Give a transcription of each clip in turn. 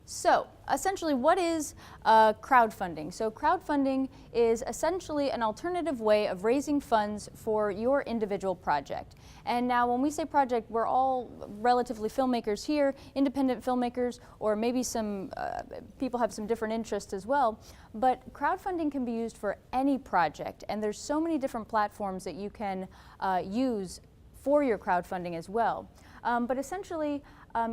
So essentially, what is crowdfunding? So crowdfunding is essentially an alternative way of raising funds for your individual project. And now when we say project, we're all relatively filmmakers here, independent filmmakers, or maybe some people have some different interests as well. But crowdfunding can be used for any project, and there's so many different platforms that you can use for your crowdfunding as well. But essentially,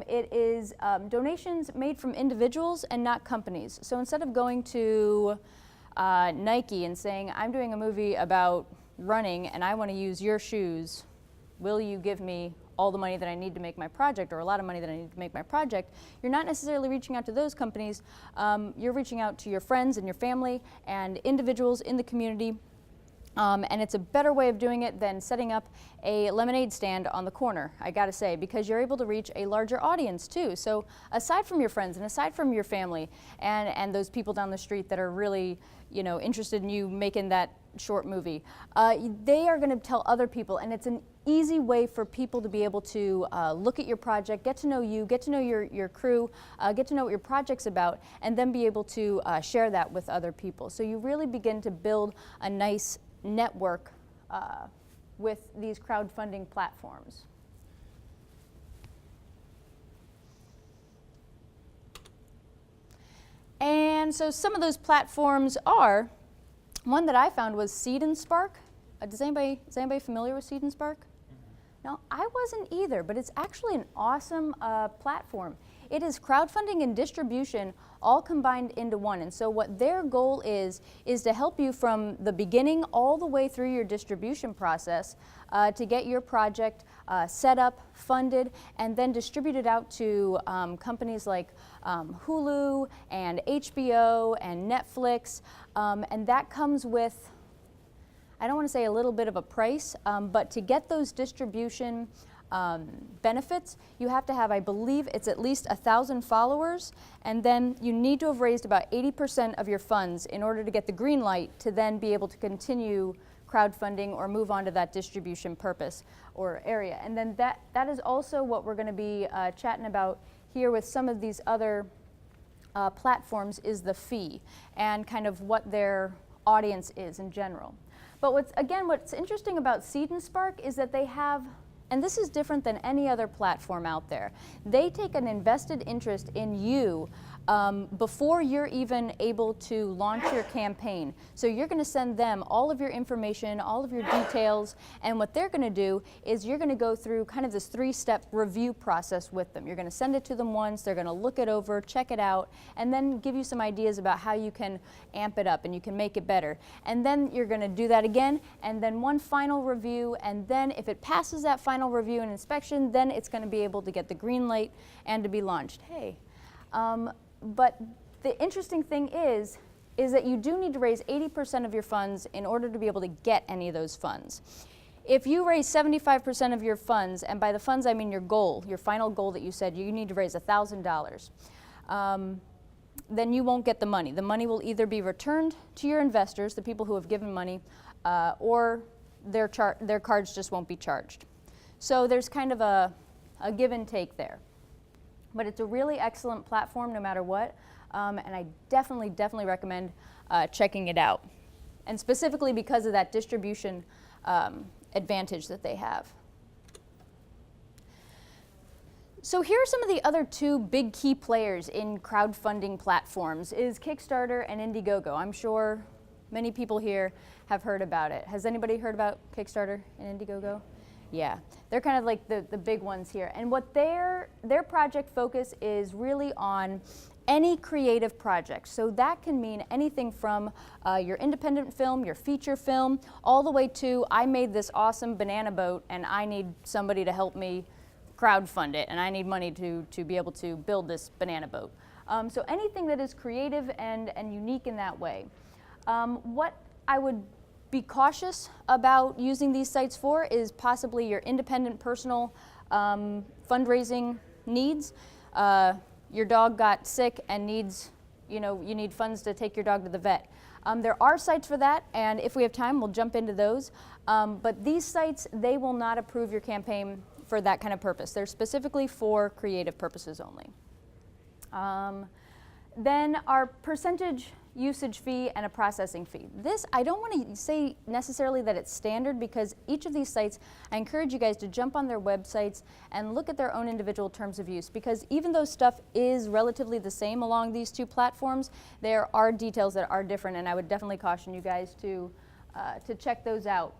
it is donations made from individuals and not companies. So instead of going to Nike and saying, I'm doing a movie about running and I want to use your shoes, will you give me all the money that I need to make my project, or a lot of money that I need to make my project? You're not necessarily reaching out to those companies. You're reaching out to your friends and your family and individuals in the community. And it's a better way of doing it than setting up a lemonade stand on the corner, I gotta say, because you're able to reach a larger audience too. So aside from your friends and aside from your family and those people down the street that are really, you know, interested in you making that short movie, they are gonna tell other people, and it's an easy way for people to be able to look at your project, get to know you, get to know your crew, get to know what your project's about, and then be able to share that with other people. So you really begin to build a nice network with these crowdfunding platforms. And so some of those platforms are, one that I found was Seedin Spark. Is anybody familiar with Seedin Spark? No, I wasn't either, but it's actually an awesome platform. It is crowdfunding and distribution all combined into one. And so what their goal is to help you from the beginning all the way through your distribution process to get your project set up, funded, and then distributed out to companies like Hulu and HBO and Netflix. And that comes with, I don't want to say a little bit of a price, but to get those distribution benefits, you have to have, I believe it's at least 1,000 followers, and then you need to have raised about 80% of your funds in order to get the green light to then be able to continue crowdfunding or move on to that distribution purpose or area. And then that is also what we're going to be chatting about here with some of these other platforms, is the fee and kind of what their audience is in general. But what's interesting about Seedin Spark is that they have, and this is different than any other platform out there, they take an invested interest in you before you're even able to launch your campaign. So you're going to send them all of your information, all of your details, and what they're going to do is you're going to go through kind of this 3-step review process with them. You're going to send it to them once, they're going to look it over, check it out, and then give you some ideas about how you can amp it up and you can make it better. And then you're going to do that again, and then one final review, and then if it passes that final review and inspection, then it's going to be able to get the green light and to be launched. Hey. But the interesting thing is that you do need to raise 80% of your funds in order to be able to get any of those funds. If you raise 75% of your funds, and by the funds I mean your goal, your final goal that you said you need to raise $1,000, then you won't get the money. The money will either be returned to your investors, the people who have given money, or their cards just won't be charged. So there's kind of a give and take there. But it's a really excellent platform no matter what, and I definitely recommend checking it out. And specifically because of that distribution advantage that they have. So here are some of the other 2 big key players in crowdfunding platforms, is Kickstarter and IndieGoGo. I'm sure many people here have heard about it. Has anybody heard about Kickstarter and IndieGoGo? Yeah, they're kind of like the big ones here. And what their project focus is really on any creative project. So that can mean anything from your independent film, your feature film, all the way to, I made this awesome banana boat and I need somebody to help me crowdfund it, and I need money to be able to build this banana boat. So anything that is creative and unique in that way. What I would be cautious about using these sites for is possibly your independent personal fundraising needs. Your dog got sick and needs, you need funds to take your dog to the vet. There are sites for that, and if we have time, we'll jump into those. But these sites, they will not approve your campaign for that kind of purpose. They're specifically for creative purposes only. Then our percentage usage fee and a processing fee. This, I don't want to say necessarily that it's standard, because each of these sites, I encourage you guys to jump on their websites and look at their own individual terms of use, because even though stuff is relatively the same along these two platforms, there are details that are different, and I would definitely caution you guys to check those out.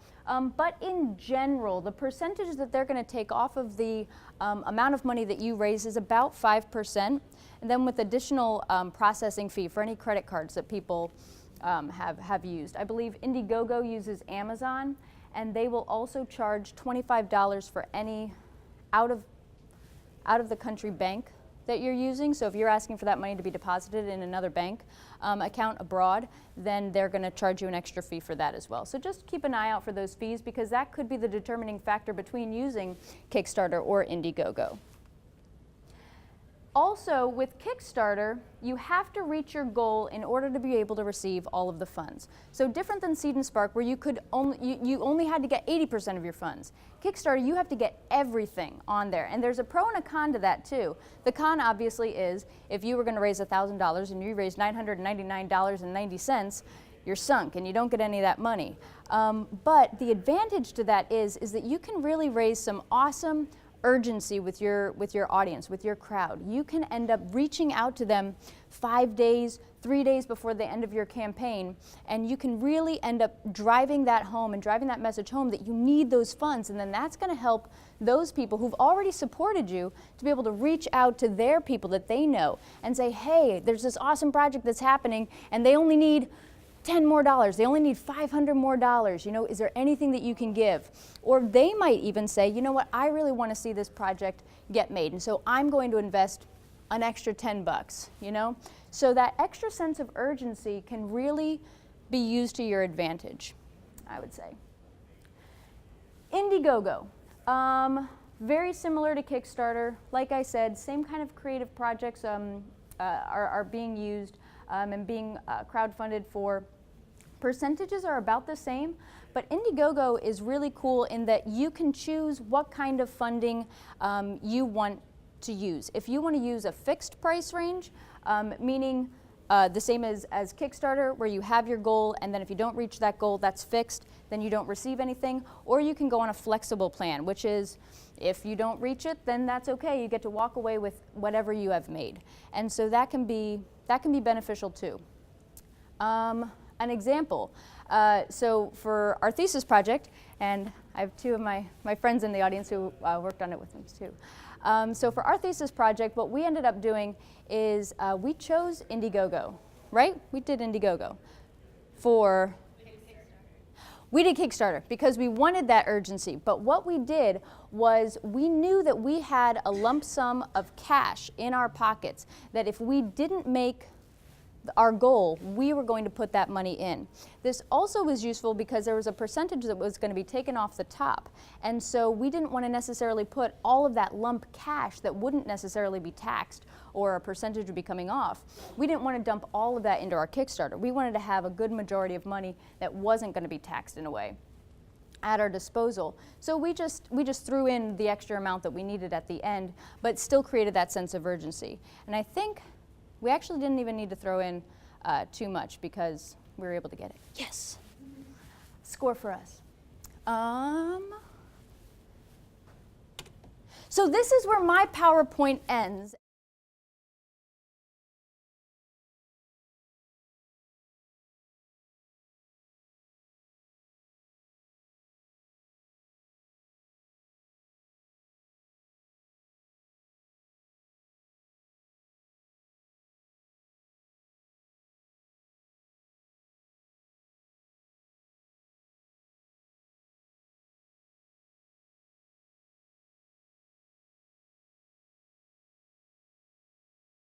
But in general, the percentage that they're going to take off of the amount of money that you raise is about 5%. And then with additional processing fee for any credit cards that people have used. I believe IndieGoGo uses Amazon, and they will also charge $25 for any out of the country bank that you're using. So if you're asking for that money to be deposited in another bank account abroad, then they're going to charge you an extra fee for that as well. So just keep an eye out for those fees, because that could be the determining factor between using Kickstarter or IndieGoGo. Also, with Kickstarter, you have to reach your goal in order to be able to receive all of the funds. So different than Seedin Spark, where you only had to get 80% of your funds. Kickstarter, you have to get everything on there. And there's a pro and a con to that too. The con obviously is, if you were going to raise $1,000 and you raised $999.90, you're sunk and you don't get any of that money. But the advantage to that is that you can really raise some awesome urgency with your audience, with your crowd. You can end up reaching out to them 5 days, 3 days before the end of your campaign, and you can really end up driving that home and driving that message home that you need those funds, and then that's going to help those people who've already supported you to be able to reach out to their people that they know and say, hey, there's this awesome project that's happening and they only need $10 more, they only need $500 more, you know, is there anything that you can give? Or they might even say, you know what, I really want to see this project get made, and so I'm going to invest an extra $10, you know? So that extra sense of urgency can really be used to your advantage, I would say. IndieGoGo, very similar to Kickstarter. Like I said, same kind of creative projects are being used and being crowdfunded for. Percentages are about the same, but IndieGoGo is really cool in that you can choose what kind of funding you want to use. If you want to use a fixed price range, meaning the same as Kickstarter, where you have your goal, and then if you don't reach that goal, that's fixed, then you don't receive anything. Or you can go on a flexible plan, which is if you don't reach it, then that's okay. You get to walk away with whatever you have made. And so that can be beneficial too. An example, so for our thesis project, and I have two of my friends in the audience who worked on it with me too. So for our thesis project, what we ended up doing is we chose IndieGoGo, right? We did IndieGoGo. We did Kickstarter because we wanted that urgency, but what we did was we knew that we had a lump sum of cash in our pockets, that if we didn't make our goal, we were going to put that money in. This also was useful because there was a percentage that was going to be taken off the top, and so we didn't want to necessarily put all of that lump cash that wouldn't necessarily be taxed or a percentage would be coming off. We didn't want to dump all of that into our Kickstarter. We wanted to have a good majority of money that wasn't going to be taxed in a way at our disposal. So we just threw in the extra amount that we needed at the end, but still created that sense of urgency. And I think we actually didn't even need to throw in too much because we were able to get it. Yes. Score for us. So this is where my PowerPoint ends.